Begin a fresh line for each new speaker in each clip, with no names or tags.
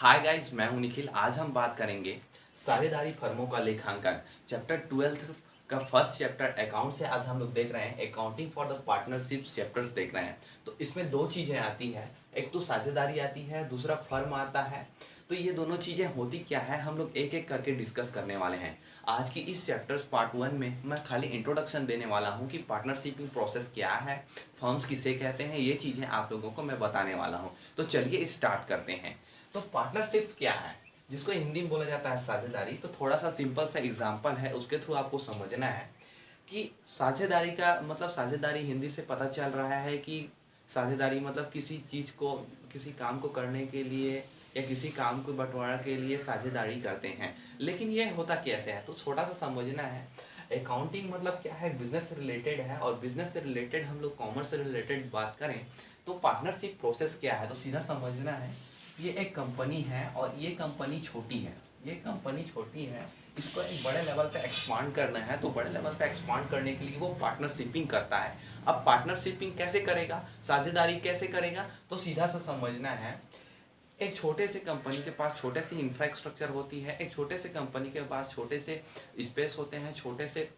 Hi guys, मैं हूं निखिल। आज हम बात करेंगे साझेदारी फर्मों का लेखांकन चैप्टर 12 का फर्स्ट चैप्टर अकाउंट से। आज हम लोग देख रहे हैं accounting for the partnership chapters देख रहे हैं। तो इसमें दो चीज़ें आती है, एक तो साझेदारी आती है, दूसरा फर्म आता है। तो ये दोनों चीज़ें होती क्या है, हम लोग एक एक करके डिस्कस करने वाले हैं। आज की इस चैप्टर्स पार्ट 1 में मैं खाली इंट्रोडक्शन देने वाला हूँ कि पार्टनरशिपिंग प्रोसेस क्या है, फर्म्स किसे कहते हैं, ये चीज़ें आप लोगों को मैं बताने वाला हूँ। तो चलिए स्टार्ट करते हैं। तो पार्टनरशिप क्या है, जिसको हिंदी में बोला जाता है साझेदारी। तो थोड़ा सा सिंपल सा एग्जांपल है, उसके थ्रू आपको समझना है कि साझेदारी का मतलब, साझेदारी हिंदी से पता चल रहा है कि साझेदारी मतलब किसी चीज़ को, किसी काम को करने के लिए या किसी काम को बंटवारा के लिए साझेदारी करते हैं। लेकिन ये होता कैसे है, तो छोटा सा समझना है। अकाउंटिंग मतलब क्या है, बिजनेस से रिलेटेड है, और बिजनेस से रिलेटेड हम लोग कॉमर्स से रिलेटेड बात करें तो पार्टनरशिप प्रोसेस क्या है, तो सीधा समझना है ये एक कंपनी है और ये कंपनी छोटी है। ये कंपनी छोटी है, इसको एक बड़े लेवल पे एक्सपांड करना है। तो बड़े लेवल पे एक्सपांड करने के लिए वो पार्टनरशिपिंग करता है। अब पार्टनरशिपिंग कैसे करेगा, साझेदारी कैसे करेगा, तो सीधा सा समझना है। एक छोटे से कंपनी के पास छोटे से इंफ्रास्ट्रक्चर होती है, एक छोटे से कंपनी के पास छोटे से स्पेस होते हैं, छोटे से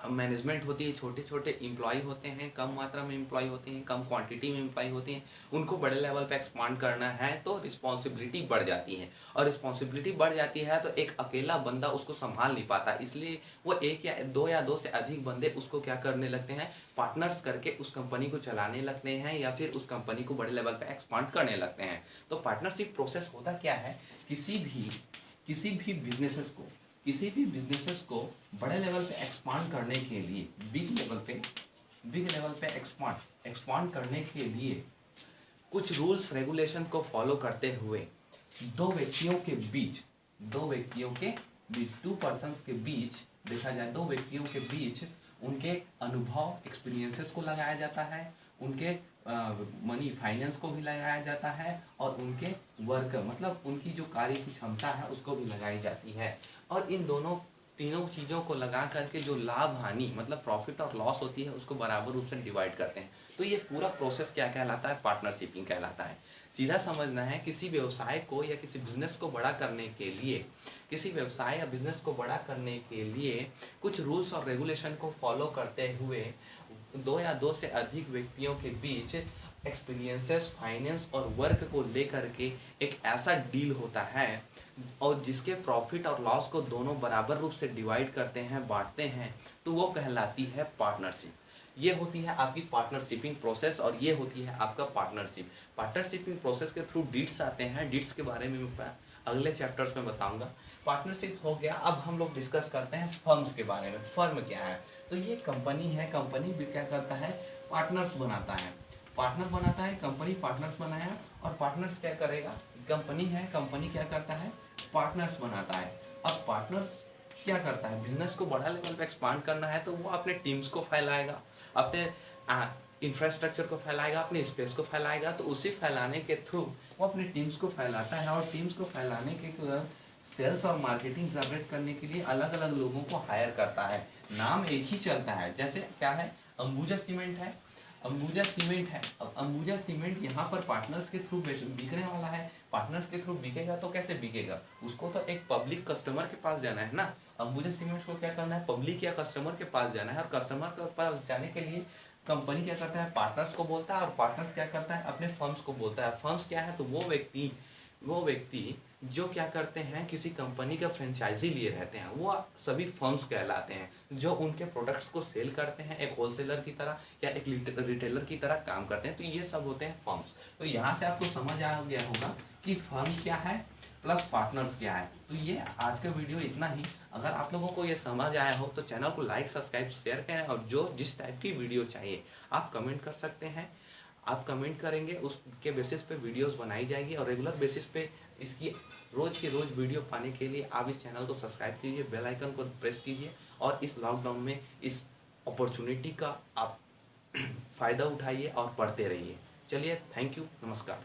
मैनेजमेंट होती है, छोटे छोटे एम्प्लॉय होते हैं, कम मात्रा में एम्प्लॉय होते हैं, कम क्वांटिटी में एम्प्लॉय होते हैं। उनको बड़े लेवल पे एक्सपांड करना है तो रिस्पॉन्सिबिलिटी बढ़ जाती है, और रिस्पॉन्सिबिलिटी बढ़ जाती है तो एक अकेला बंदा उसको संभाल नहीं पाता। इसलिए वो एक या दो से अधिक बंदे उसको क्या करने लगते हैं, पार्टनर्स करके उस कंपनी को चलाने लगते हैं, या फिर उस कंपनी को बड़े लेवल पे एक्सपांड करने लगते हैं। तो पार्टनरशिप प्रोसेस होता क्या है, किसी भी बिजनेसेस को बड़े लेवल पे एक्सपांड करने के लिए, बिग लेवल पे एक्सपांड करने के लिए कुछ रूल्स रेगुलेशन को फॉलो करते हुए टू पर्सन्स के बीच देखा जाए, दो व्यक्तियों के बीच उनके अनुभव एक्सपीरियंसेस को लगाया जाता है, उनके मनी फाइनेंस को भी लगाया जाता है, और उनके वर्क मतलब उनकी जो कार्य की क्षमता है उसको भी लगाई जाती है। और इन तीनों चीज़ों को लगा करके जो लाभ हानि मतलब प्रॉफिट और लॉस होती है उसको बराबर रूप से डिवाइड करते हैं। तो ये पूरा प्रोसेस क्या कहलाता है, पार्टनरशिपिंग कहलाता है। सीधा समझना है, किसी व्यवसाय को या किसी बिजनेस को बड़ा करने के लिए, किसी व्यवसाय या बिजनेस को बड़ा करने के लिए कुछ रूल्स और रेगुलेशन को फॉलो करते हुए दो से अधिक व्यक्तियों के बीच एक्सपीरियंसेस, फाइनेंस और वर्क को लेकर के एक ऐसा डील होता है, और जिसके प्रॉफिट और लॉस को दोनों बराबर रूप से डिवाइड करते हैं, बांटते हैं, तो वो कहलाती है पार्टनरशिप। ये होती है आपकी पार्टनरशिपिंग प्रोसेस, और ये होती है आपका पार्टनरशिप। पार्टनरशिपिंग प्रोसेस के थ्रू डीड्स आते हैं, डीड्स के बारे में मैं अगले चैप्टर्स में बताऊंगा। पार्टनरशिप हो गया। अब हम लोग डिस्कस करते हैं फर्म्स के बारे में। फर्म क्या है, तो ये कंपनी है। कंपनी भी क्या करता है, पार्टनर्स बनाता है। पार्टनर बनाता है, कंपनी पार्टनर्स बनाया, और पार्टनर्स क्या करेगा, कंपनी है, कंपनी क्या करता है, पार्टनर्स बनाता है। अब पार्टनर्स क्या करता है, बिजनेस को बड़ा लेवल पे एक्सपांड करना है तो वो अपने टीम्स को फैलाएगा, अपने इंफ्रास्ट्रक्चर को फैलाएगा, अपने स्पेस को फैलाएगा। तो उसी फैलाने के थ्रू वो अपने टीम्स को फैलाता है, और टीम्स को फैलाने के सेल्स और मार्केटिंग जनरेट करने के लिए अलग अलग लोगों को हायर करता है। नाम एक ही चलता है, जैसे क्या है, अंबुजा सीमेंट है, अब अंबुजा सीमेंट यहाँ पर पार्टनर्स के थ्रू बिकने वाला है। पार्टनर्स के थ्रू बिकेगा तो कैसे बिकेगा, उसको तो एक पब्लिक कस्टमर के पास जाना है ना। अंबुजा सीमेंट को क्या करना है, पब्लिक या कस्टमर के पास जाना है, और कस्टमर के पास जाने के लिए कंपनी क्या करता है, पार्टनर्स को बोलता है, और पार्टनर्स क्या करता है, अपने फर्म्स को बोलता है। फर्म्स क्या है, तो वो व्यक्ति जो क्या करते हैं, किसी कंपनी का फ्रेंचाइजी लिए रहते हैं, वो सभी फर्म्स कहलाते हैं, जो उनके प्रोडक्ट्स को सेल करते हैं, एक होलसेलर की तरह या एक रिटेलर की तरह काम करते हैं। तो ये सब होते हैं फर्म्स। तो यहाँ से आपको समझ आ गया होगा कि फर्म क्या है प्लस पार्टनर्स क्या है। तो ये आज का वीडियो इतना ही। अगर आप लोगों को ये समझ आया हो तो चैनल को लाइक, सब्सक्राइब, शेयर करें, और जो जिस टाइप की वीडियो चाहिए आप कमेंट कर सकते हैं। आप कमेंट करेंगे, उसके बेसिस पे वीडियोस बनाई जाएगी, और रेगुलर बेसिस पे इसकी रोज़ की रोज़ वीडियो पाने के लिए आप इस चैनल को सब्सक्राइब कीजिए, बेल आइकन को प्रेस कीजिए, और इस लॉकडाउन में इस अपॉर्चुनिटी का आप फ़ायदा उठाइए और पढ़ते रहिए। चलिए, थैंक यू, नमस्कार।